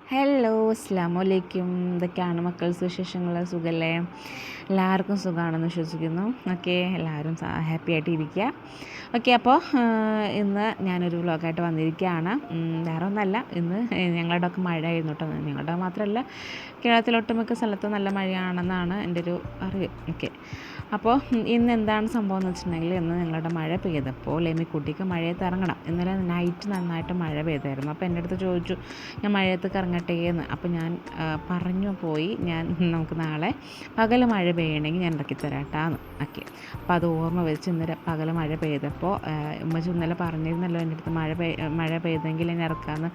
Hello, അസ്സലാമു അലൈക്കും. ഇതൊക്കെയാണ് മക്കൾ വിശേഷങ്ങൾ. സുഖമല്ലേ? എല്ലാവർക്കും സുഖമാണെന്ന് വിശ്വസിക്കുന്നു. ഓക്കെ, എല്ലാവരും ഹാപ്പി ആയിട്ട് ഇരിക്കുക. ഓക്കെ, അപ്പോൾ ഇന്ന് ഞാനൊരു വ്ളോഗായിട്ട് വന്നിരിക്കുകയാണ്. വേറെ ഒന്നല്ല, ഇന്ന് ഞങ്ങളുടെ ഒക്കെ മഴയായിരുന്നു കേട്ടോ. ഞങ്ങളുടെ മാത്രമല്ല, കേരളത്തിലൊട്ടുമിക്ക സ്ഥലത്തും നല്ല മഴയാണെന്നാണ് എൻ്റെ ഒരു അറിവ്. ഓക്കെ, അപ്പോൾ ഇന്ന് എന്താണ് സംഭവം എന്ന് വെച്ചിട്ടുണ്ടെങ്കിൽ, ഇന്ന് ഞങ്ങളുടെ മഴ പെയ്തപ്പോൾ കുട്ടിക്ക് മഴയത്ത് ഇറങ്ങണം. ഇന്നലെ നൈറ്റ് നന്നായിട്ട് മഴ പെയ്തായിരുന്നു. അപ്പോൾ എൻ്റെ അടുത്ത് ചോദിച്ചു, ഞാൻ മഴയത്ത് ഇറങ്ങട്ടെ എന്ന്. അപ്പോൾ ഞാൻ പറഞ്ഞു പോയി, നമുക്ക് നാളെ പകൽ മഴ പെയ്യണമെങ്കിൽ ഞാൻ ഇറക്കി തരാട്ടാന്ന്. ഓക്കെ, അപ്പോൾ അത് ഓർമ്മ വെച്ച് ഇന്നലെ പകൽ മഴ പെയ്തപ്പോൾ ഉമ്മച്ചി ഇന്നലെ പറഞ്ഞിരുന്നല്ലോ എൻ്റെ അടുത്ത് മഴ പെയ്തെങ്കിൽ എന്നെ ഇറക്കാമെന്ന്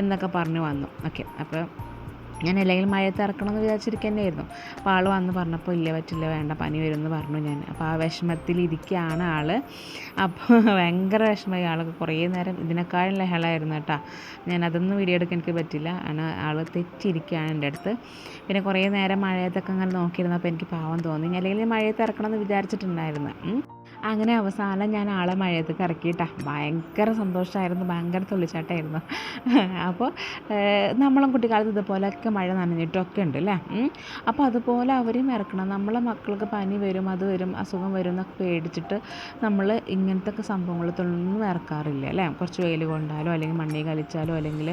എന്നൊക്കെ പറഞ്ഞു വന്നു. ഓക്കെ, അപ്പോൾ ഞാൻ അല്ലെങ്കിൽ മഴയത്ത് ഇറക്കണമെന്ന് വിചാരിച്ചിരിക്കുക തന്നെയായിരുന്നു. അപ്പോൾ ആൾ വന്ന് പറഞ്ഞപ്പോൾ ഇല്ല, പറ്റില്ല, വേണ്ട, പനി വരുമെന്ന് പറഞ്ഞു ഞാൻ. അപ്പോൾ ആ വിഷമത്തിലിരിക്കുകയാണ് ആൾ. അപ്പോൾ ഭയങ്കര വിഷമമായി. ആൾക്ക് കുറേ നേരം ഇതിനേക്കാളും ലഹളായിരുന്നു കേട്ടോ. അതൊന്നും വീഡിയോ എടുക്കാൻ എനിക്ക് പറ്റില്ല. ആൾ തെറ്റിയിരിക്കുകയാണ് എൻ്റെ അടുത്ത്. പിന്നെ കുറേ നേരം മഴയത്തൊക്കെ അങ്ങനെ നോക്കിയിരുന്നപ്പോൾ എനിക്ക് പാവം തോന്നി. അല്ലെങ്കിൽ മഴയത്ത് ഇറക്കണമെന്ന് വിചാരിച്ചിട്ടുണ്ടായിരുന്നു. അങ്ങനെ അവസാനം ഞാൻ ആളെ മഴയത്തേക്ക് ഇറക്കിയിട്ടാ. ഭയങ്കര സന്തോഷമായിരുന്നു, ഭയങ്കര തുള്ളിച്ചാട്ടമായിരുന്നു. അപ്പോൾ നമ്മളും കുട്ടിക്കാലത്ത് ഇതുപോലെയൊക്കെ മഴ നനഞ്ഞിട്ടൊക്കെ ഉണ്ട് അല്ലേ. അപ്പോൾ അതുപോലെ അവരെയും ഇറക്കണം. നമ്മളെ മക്കൾക്ക് പനി വരും, അത് വരും, അസുഖം വരും എന്നൊക്കെ പേടിച്ചിട്ട് നമ്മൾ ഇങ്ങനത്തെ സംഭവങ്ങളൊന്നും ഇറക്കാറില്ല അല്ലേ. കുറച്ച് വെയിൽ കൊണ്ടാലോ അല്ലെങ്കിൽ മണ്ണിൽ കളിച്ചാലോ അല്ലെങ്കിൽ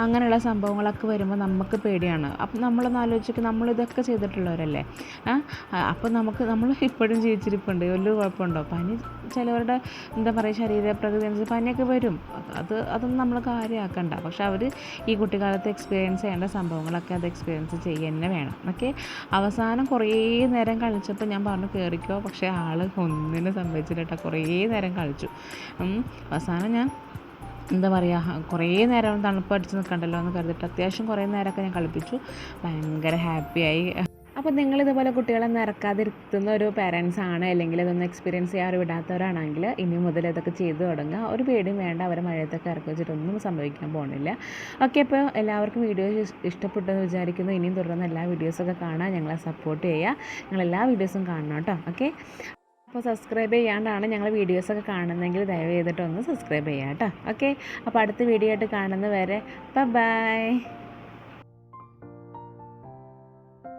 അങ്ങനെയുള്ള സംഭവങ്ങളൊക്കെ വരുമ്പോൾ നമുക്ക് പേടിയാണ്. അപ്പം നമ്മളൊന്ന് ആലോചിച്ചിട്ട് നമ്മളിതൊക്കെ ചെയ്തിട്ടുള്ളവരല്ലേ. അപ്പോൾ നമ്മൾ ഇപ്പോഴും ജീവിച്ചിരിപ്പുണ്ട്. വലിയ കുഴപ്പമുണ്ടോ? പനി ചിലവരുടെ എന്താ പറയുക, ശരീരപ്രകൃതി അനുസരിച്ച് പനിയൊക്കെ വരും. അതൊന്നും നമ്മൾ കാര്യമാക്കണ്ട. പക്ഷെ അവർ ഈ കുട്ടിക്കാലത്ത് എക്സ്പീരിയൻസ് ചെയ്യേണ്ട സംഭവങ്ങളൊക്കെ അത് എക്സ്പീരിയൻസ് ചെയ്യുക തന്നെ വേണം. ഓക്കെ, അവസാനം കുറേ നേരം കളിച്ചപ്പോൾ ഞാൻ പറഞ്ഞു കയറിക്കോ. പക്ഷേ ആൾ ഒന്നിനും സംഭവിച്ചില്ല കേട്ടോ. കുറേ നേരം കളിച്ചു. അവസാനം ഞാൻ എന്താ പറയുക, കുറേ നേരം തണുപ്പ് അടിച്ച് നിൽക്കണ്ടല്ലോ എന്ന് കരുതിയിട്ട് അത്യാവശ്യം കുറേ നേരമൊക്കെ ഞാൻ കളിപ്പിച്ചു. ഭയങ്കര ഹാപ്പിയായി. അപ്പോൾ നിങ്ങളിതുപോലെ കുട്ടികളെ ഇറക്കാതിരുത്തുന്ന ഒരു പാരൻസ് ആണ്, അല്ലെങ്കിൽ ഇതൊന്നും എക്സ്പീരിയൻസ് ചെയ്യാറ് വിടാത്തവരാണെങ്കിൽ ഇനി മുതൽ ഇതൊക്കെ ചെയ്തു തുടങ്ങുക. ഒരു പേടിയും വേണ്ട. അവരെ മഴയത്തൊക്കെ ഇറക്കി വെച്ചിട്ടൊന്നും സംഭവിക്കാൻ പോകുന്നില്ല. ഓക്കെ, അപ്പോൾ എല്ലാവർക്കും വീഡിയോ ഇഷ്ടപ്പെട്ടെന്ന് വിചാരിക്കുന്നു. ഇനിയും തുടർന്ന് എല്ലാ വീഡിയോസൊക്കെ കാണാൻ ഞങ്ങളെ സപ്പോർട്ട് ചെയ്യുക. ഞങ്ങളെല്ലാ വീഡിയോസും കാണണം കേട്ടോ. ഓക്കെ, അപ്പോൾ സബ്സ്ക്രൈബ് ചെയ്യാണ്ടാണ് ഞങ്ങൾ വീഡിയോസൊക്കെ കാണുന്നതെങ്കിൽ ദയവ് ചെയ്തിട്ടൊന്ന് സബ്സ്ക്രൈബ് ചെയ്യാം കേട്ടോ. ഓക്കെ, അപ്പോൾ അടുത്ത വീഡിയോ ആയിട്ട് കാണുന്നത് വരെ ബൈ.